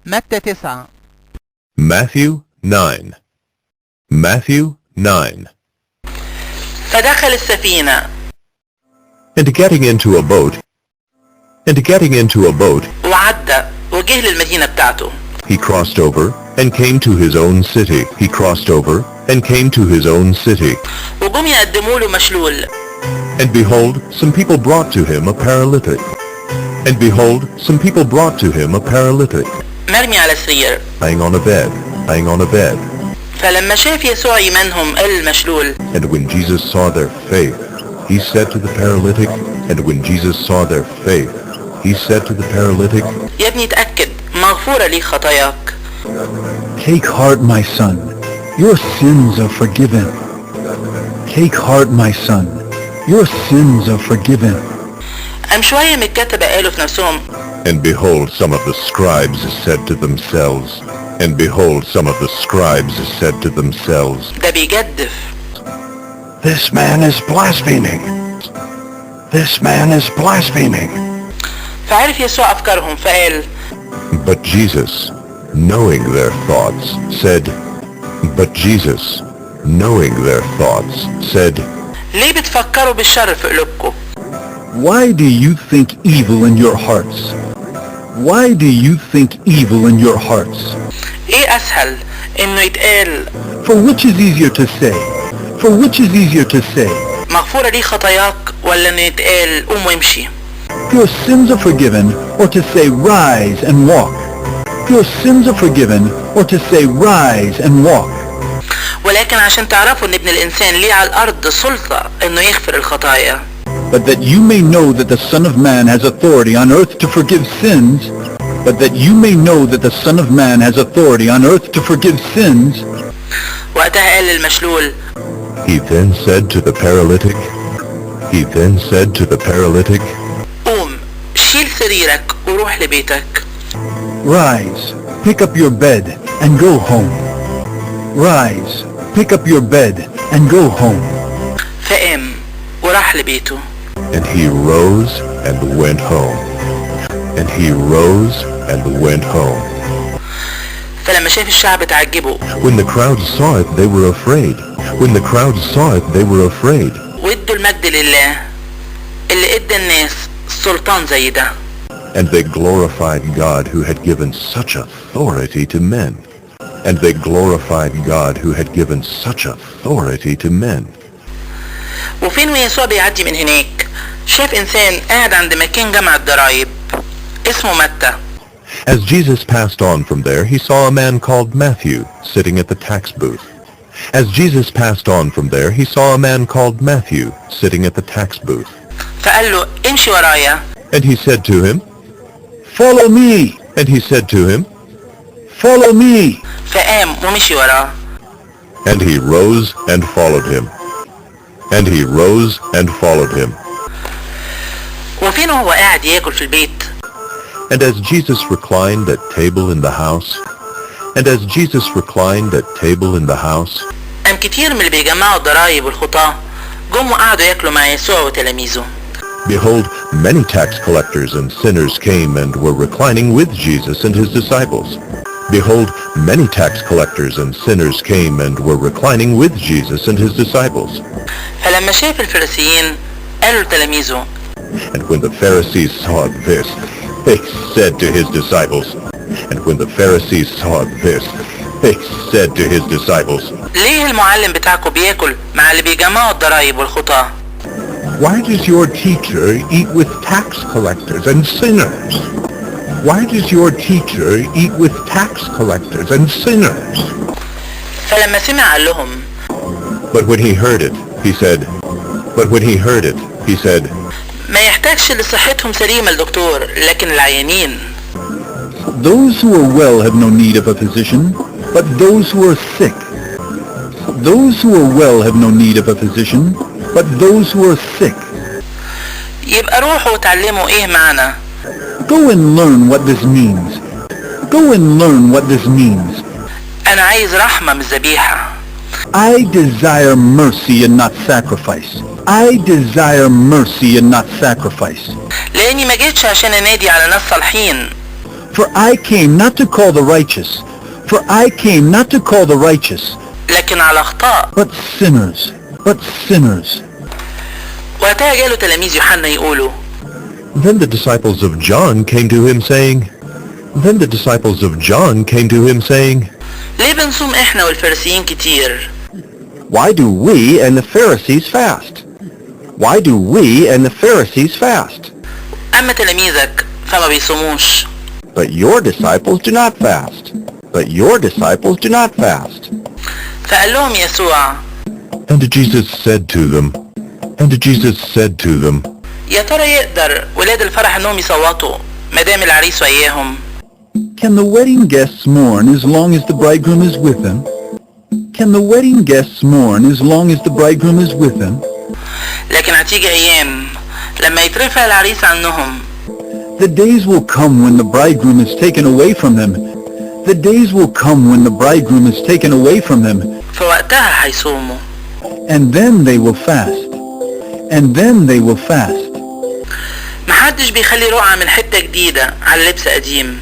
متى 9. Matthew 9. Matthew 9. فدخل السفينة. And getting into a boat. And getting into a boat. وعدى وجه للمدينة بتاعته. He crossed over and came to his own city. He crossed over and came to his own city. وجم يقدموا له مشلول. And behold, some people brought to him a paralytic. And behold, some people brought to him a paralytic. مرمي على سرير. Lying on a bed. Lying on a bed. فلما شاف يسوع إيمانهم المشلول. And when Jesus saw their faith, he said to the paralytic. And when Jesus saw their faith, he said to the paralytic. يا ابني اتأكد مغفورة ليك خطاياك. Take heart, my son. Your sins are forgiven. Take heart, my son. Your sins are forgiven. قام شوية من الكتبة قالوا في نفسهم. And behold, some of the scribes said to themselves. And behold, some of the scribes said to themselves. ده بيجدف. This man is blaspheming. This man is blaspheming. فعرف يسوع أفكارهم فقال. But Jesus, knowing their thoughts, said. But Jesus, knowing their thoughts, said. ليه بتفكروا بالشر في قلوبكم؟ Why do you think evil in your hearts? Why do you think evil in your hearts? ايه أسهل إنه يتقال. For which is easier to say? For which is easier to say? مغفورة ليك خطاياك ولا إنه يتقال قوم وامشي؟ Your sins are forgiven, or to say rise and walk. Your sins are forgiven, or to say rise and walk. ولكن عشان تعرفوا إن ابن الإنسان ليه على الأرض سلطة إنه يغفر الخطايا. But that you may know that the Son of Man has authority on earth to forgive sins. But that you may know that the Son of Man has authority on earth to forgive sins. وقتها قال للمشلول. He then said to the paralytic. He then said to the paralytic. قوم شيل سريرك وروح لبيتك. Rise, pick up your bed and go home. Rise, pick up your bed and go home. فقام وراح لبيته. And he rose and went home. And he rose and went home. فلما شاف الشعب اتعجبوا. When the crowd saw it, they were afraid. When the crowd saw it, they were afraid. وادوا المجد لله اللي ادى الناس سلطان زي ده. And they glorified God who had given such authority to men. And they glorified God who had given such authority to men. وفين ويسوع بيعدي من هناك شاف إنسان قاعد عند مكان جمع الضرايب اسمه متى. As Jesus passed on from there, he saw a man called Matthew sitting at the tax booth. As Jesus passed on from there, he saw a man called Matthew sitting at the tax booth. فقال له امشي ورايا. And he said to him. Follow me. And he said to him. Follow me. فقام ومشي وراه. And he rose and followed him. And he rose and followed him. وفين هو قاعد ياكل في البيت. And as Jesus reclined at table in the house. And as Jesus reclined at table in the house. قام كتير من اللي بيجمعوا الضرايب والخطاة جم وقعدوا ياكلوا مع يسوع وتلاميذه. Behold, many tax collectors and sinners came and were reclining with Jesus and his disciples. Behold, many tax collectors and sinners came and were reclining with Jesus and his disciples. فلما شاف الفريسيين قالوا لتلاميذه. And when the Pharisees saw this, they said to his disciples. And when the Pharisees saw this, they said to his disciples. ليه المعلم بتاعكم بياكل مع اللي بيجمعوا الضرايب والخطاة؟ Why does your teacher eat with tax collectors and sinners? Why does your teacher eat with tax collectors and sinners? فلما سمع قال لهم. But when he heard it, he said. But when he heard it, he said. ما يحتاجش اللي صحتهم سليمة الدكتور لكن العيانين. Those who are well have no need of a physician, but those who are sick. Those who are well have no need of a physician, but those who are sick. يبقى روحوا وتعلموا ايه معنى. Go and learn what this means. Go and learn what this means. أنا عايز رحمة مش ذبيحة. I desire mercy and not sacrifice. I desire mercy and not sacrifice. لأني ما جيتش عشان أنادي على ناس صالحين. For I came not to call the righteous. For I came not to call the righteous. لكن على أخطاء. But sinners. But sinners. وقتها جاله تلاميذ يوحنا يقولوا. Then the disciples of John came to him saying, Then the disciples of John came to him saying, ليه بنصوم إحنا والفريسيين كتير؟ Why do we and the Pharisees fast? Why do we and the Pharisees fast? أما تلاميذك فما بيصوموش. But your disciples do not fast. But your disciples do not fast. فقال لهم يسوع. And Jesus said to them, يا ترى يقدر ولاد الفرح انهم يصوتوا مدام العريس وياهم؟ Can the wedding guests mourn as long as the bridegroom is with them? Can the wedding guests mourn as long as the bridegroom is with them? لكن هتيجي ايام لما يترفع العريس عنهم. The days will come when the bridegroom is taken away from them. The days will come when the bridegroom is taken away from them. فوقتها هيصوموا. And then they will fast. And then they will fast. محدش بيخلي رقعة من حتة جديدة على لبس قديم.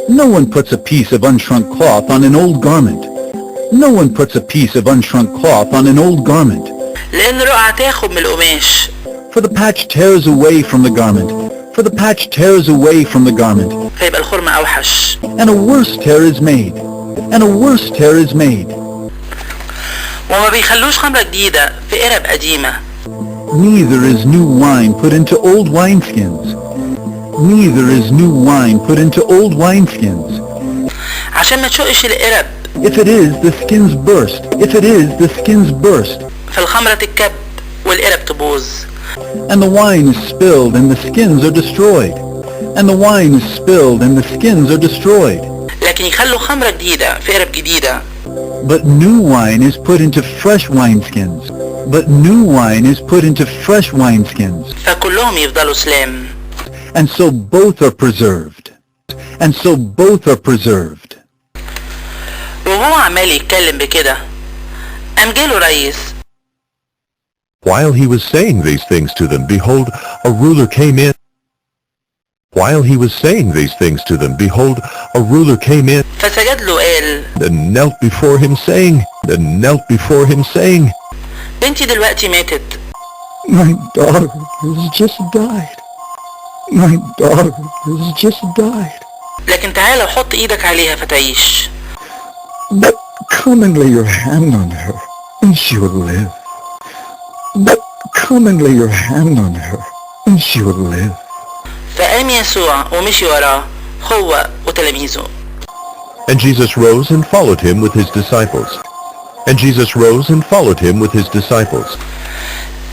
No one puts a piece of unshrunk cloth on an old garment. No one puts a piece of unshrunk cloth on an old garment. لأن الرقعة تاخد من القماش. For the patch tears away from the garment. For the patch tears away from the garment. فيبقى الخرم أوحش. And a worse tear is made. And a worse tear is made. وما بيخلوش خمرة جديدة في قرب قديمة. Neither is new wine put into old wineskins. Neither is new wine put into old wineskins. عشان ما تشقش القرب. If it is, the skins burst. If it is, the skins burst. فالخمرة تتكب والقرب تبوظ. And the wine is spilled and the skins are destroyed. And the wine is spilled and the skins are destroyed. لكن يخلوا خمرة جديدة في قرب جديدة. But new wine is put into fresh wineskins. But new wine is put into fresh wineskins. فكلهم يفضلوا سلام. And so both are preserved. And so both are preserved. وهو عمال يتكلم بكده قام جاله رئيس. While he was saying these things to them, behold, a ruler came in. While he was saying these things to them, behold, a ruler came in فسجد له قال. and knelt before him saying, بنتي دلوقتي ماتت. My daughter has just died. My daughter has just died. لكن تعالى وحط ايدك عليها فتعيش. But come and lay your hand on her, and she will live. But come and lay your hand on her, and she will live. فقام يسوع ومشي وراه هو وتلاميذه. And Jesus rose and followed him with his disciples.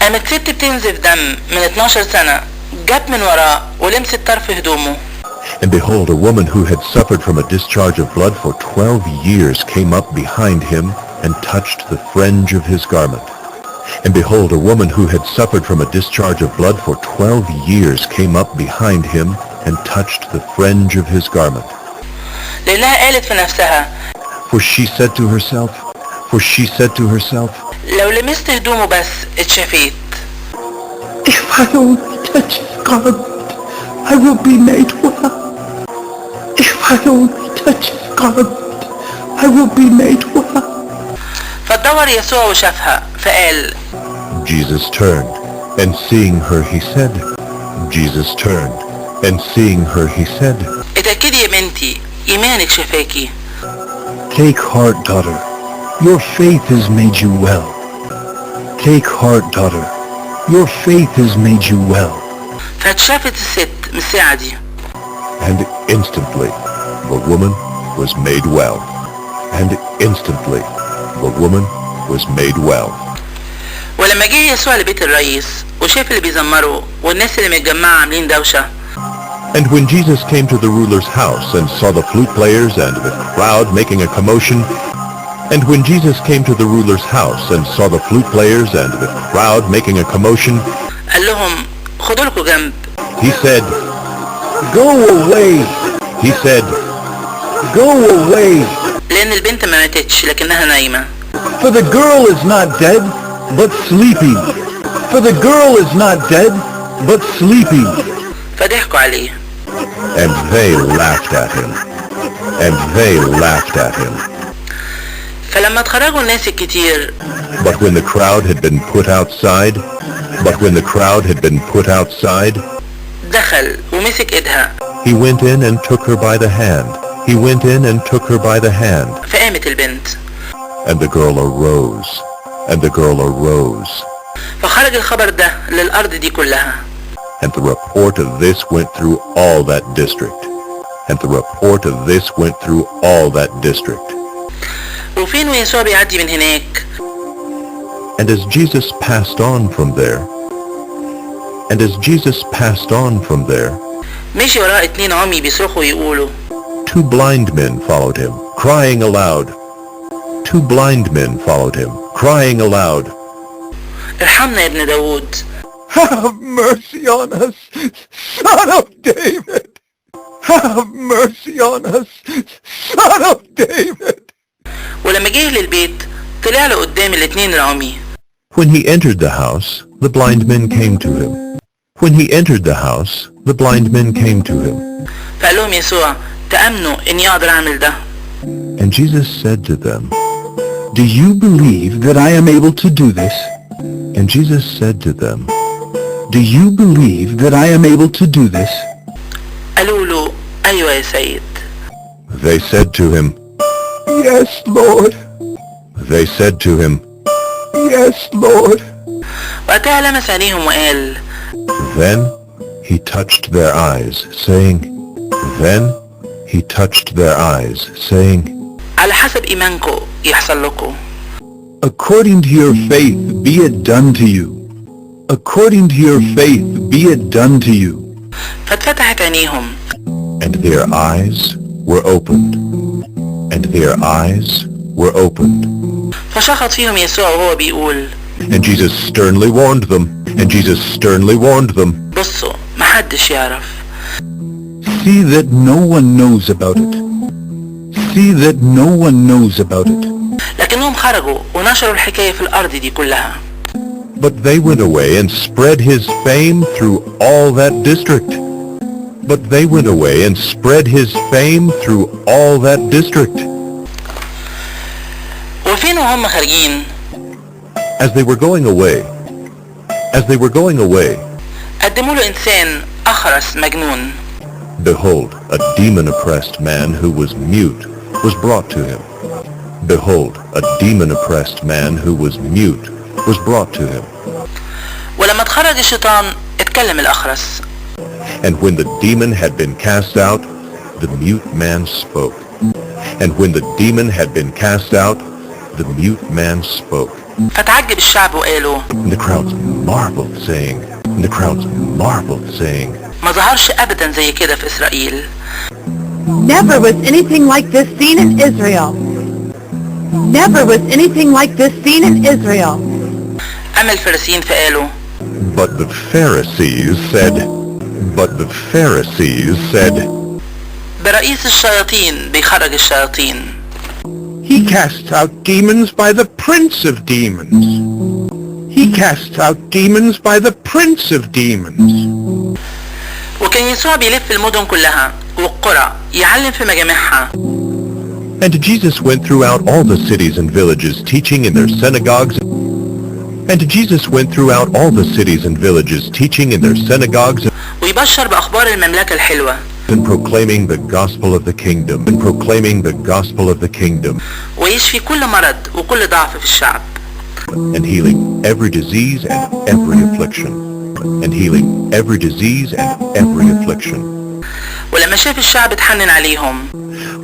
قامت ست بتنزف دم من 12 سنة جت من وراه ولمست طرف هدومه. And behold, a woman who had suffered from a discharge of blood for 12 years came up behind him and touched the fringe of his garment. And behold, a woman who had suffered from a discharge of blood for 12 years came up behind him and touched the fringe of his garment. لأنها قالت في نفسها. For she said to herself, لو لمست هدومه بس اتشفيت. If I only touch his garment, I will be made well. If I only touch his garment, I will be made well. فدور يسوع وشافها فقال. Jesus turned, and seeing her he said, اتأكدي يا بنتي إيمانك شفاكي. Take heart, daughter. Your faith has made you well. Take heart, daughter. Your faith has made you well. فاتشافت الست من الساعة دي. And instantly the woman was made well. ولما جه يسوع لبيت الرئيس وشاف اللي بيزمروا والناس اللي متجمعة عاملين دوشة. And when Jesus came to the ruler's house and saw the flute players and the crowd making a commotion, قال لهم خدوا لكم جنب. He said, Go away. Go away. لأن البنت ما ماتتش لكنها نايمة. For the girl is not dead, but sleeping. For the girl is not dead, but sleeping. فضحكوا عليه. And they laughed at him. And they laughed at him. فلما اتخرجوا الناس الكتير But when the crowd had been put outside, دخل ومسك ايدها he went in and took her by the hand. فقامت البنت And the girl arose. فخرج الخبر ده للأرض دي كلها. And the report of this went through all that district. وفين ويسوع بيعدي من هناك And as Jesus passed on from there, مشي وراء 2 عمي بيصرخوا ويقولوا 2 blind men followed him, crying aloud. ارحمنا يا ابن داود. Have mercy on us, Son of David! Have mercy on us, Son of David! ولما جه للبيت طلع له قدام ال2 العمي. When he entered the house, the blind men came to him. فقال لهم يسوع تأمنوا إني أقدر أعمل ده. And Jesus said to them, Do you believe that I am able to do this? Do you believe that I am able to do this? قالوا له أيوة يا سيد. They said to him, Yes, Lord. Yes, Lord. وقتها لمس عينيهم وقال Then he touched their eyes, saying, على حسب إيمانكم يحصل لكم. According to your faith be it done to you. According to your faith be it done to you. فاتفتحت عينيهم. And their eyes were opened. فشخط فيهم يسوع وهو بيقول And Jesus sternly warned them. بصوا محدش يعرف. See that no one knows about it. لكنهم خرجوا ونشروا الحكاية في الأرض دي كلها. But they went away and spread his fame through all that district. وفين وهم خارجين As they were going away, قدموا له إنسان أخرس مجنون. behold, a demon-oppressed man who was mute was brought to him. ولما اتخرج الشيطان اتكلم الأخرس. And when the demon had been cast out, the mute man spoke. فتعجب الشعب وقالوا And the crowds marveled, saying, ما ظهرش أبدا زي كده في إسرائيل. Never was anything like this seen in Israel. أما الفريسيين فقالوا But the Pharisees said, برئيس الشياطين بيخرج الشياطين. He casts out demons by the Prince of Demons. وكان يسوع بيلف المدن كلها والقرى يعلم في مجامعها. And Jesus went throughout all the cities and villages, teaching in their synagogues. ويبشر بأخبار المملكة الحلوة. And proclaiming the gospel of the kingdom. ويشفي كل مرض وكل ضعف في الشعب. And healing every disease and every affliction. ولما شاف الشعب اتحنن عليهم.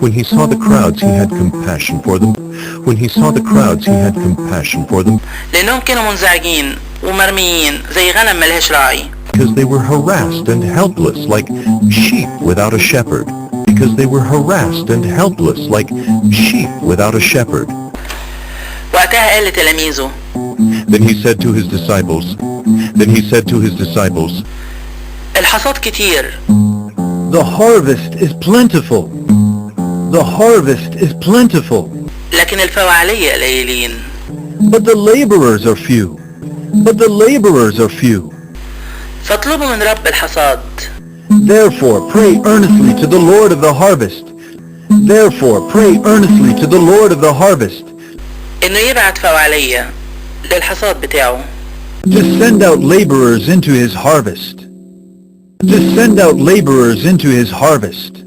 When he saw the crowds, he had compassion for them. لأنهم كانوا منزعجين ومرميين زي غنم ملهاش راعي. Because they were harassed and helpless like sheep without a shepherd. وقتها قال لتلاميذه Then he said to his disciples, الحصاد كتير. The harvest is plentiful. لكن الفواعلية قليلين. But the laborers are few. فاطلبوا من رب الحصاد Therefore pray earnestly to the Lord of the harvest. Therefore pray earnestly to the Lord of the harvest. انه يبعت فوعلية للحصاد بتاعه. To send out laborers into his harvest. To send out laborers into his harvest.